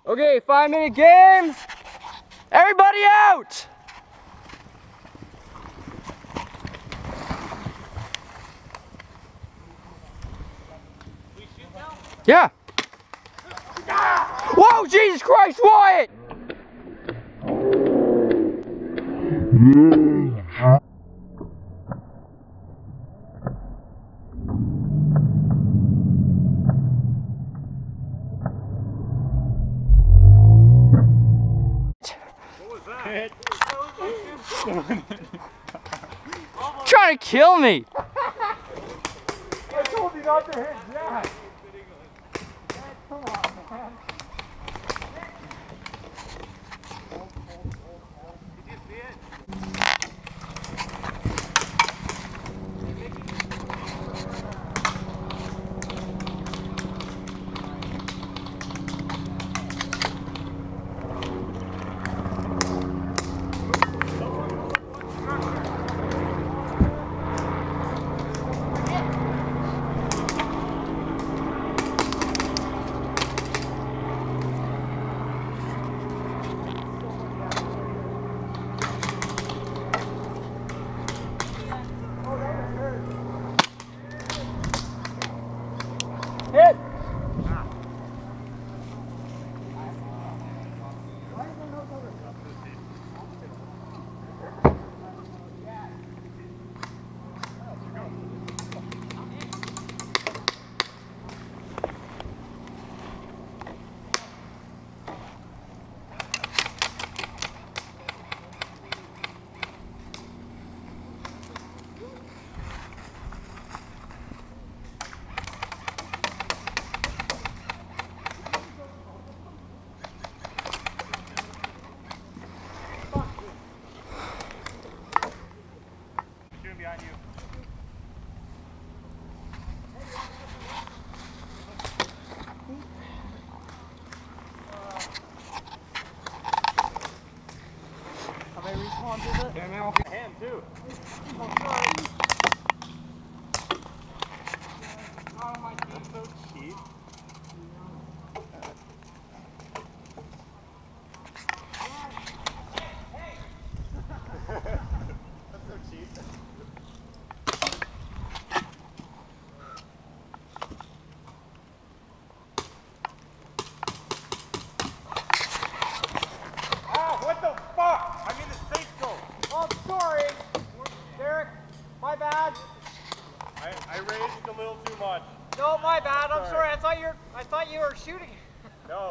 Okay, 5-minute game. Everybody out! We shoot now? Yeah. Whoa, Jesus Christ, Wyatt! Trying to kill me. I told you not to hit Jack. Come on, man. Did you see it? Hit! Behind you. How many respawns is it? Hand too. Oh, sorry. Oh, my team's so cheap. That's so cheap. What the fuck? I'm in the safe zone. Oh, I'm sorry. Derek, my bad. I raged a little too much. No, my bad. I'm sorry. I thought you were shooting. No.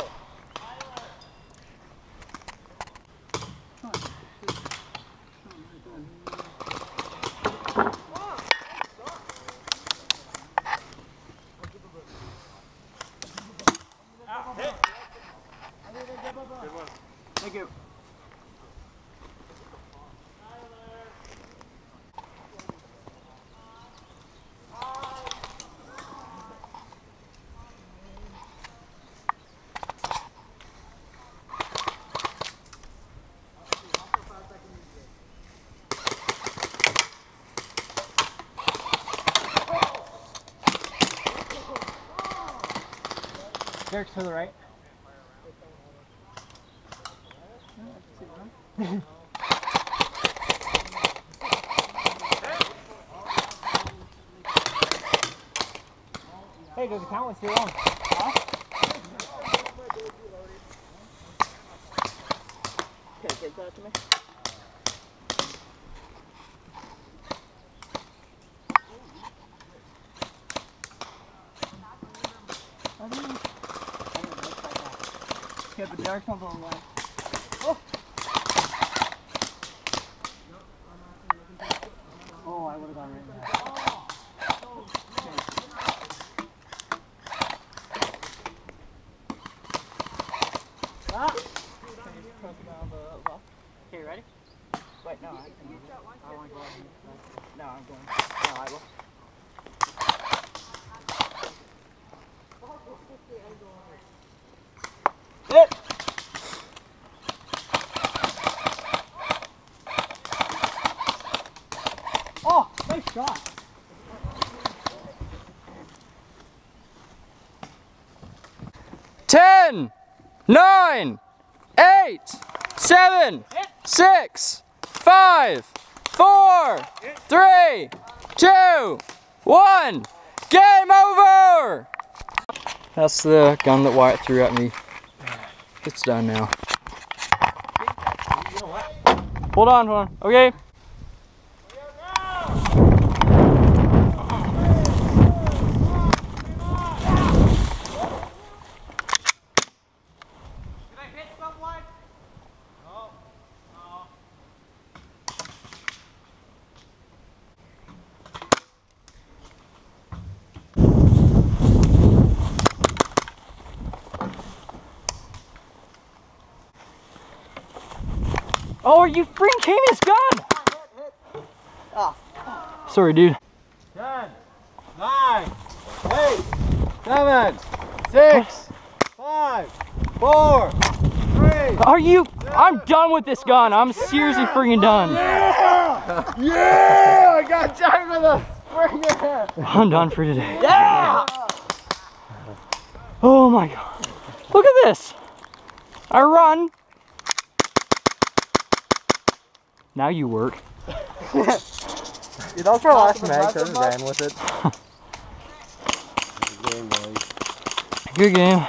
Hit. Good one. Thank you. Derek's to the right. Hey, does it count with your own? Huh? Okay, give that to me. Okay, but Derek's on the line. Oh! Oh, I would have gone right in there. Ah! Okay, ready? Wait, no, I want to go ahead. No, I'm going. No, I will. Hit! Oh, nice shot. Ten, 9, 8, 7, 6, 5, 4, 3, 2, 1. Game over! That's the gun that Wyatt threw at me. It's done now. Hold on. Okay. Oh, you freaking came his gun! Oh. Sorry, dude. 10, 9, 8, 7, 6, 5, 4, 3. Are you? I'm done with this gun. I'm seriously freaking done. Yeah! Yeah! I got done with a springer! I'm done for today. Yeah! Oh my god. Look at this. I run. Now you work. Dude, that was our last mag, so I ran with it. Good game.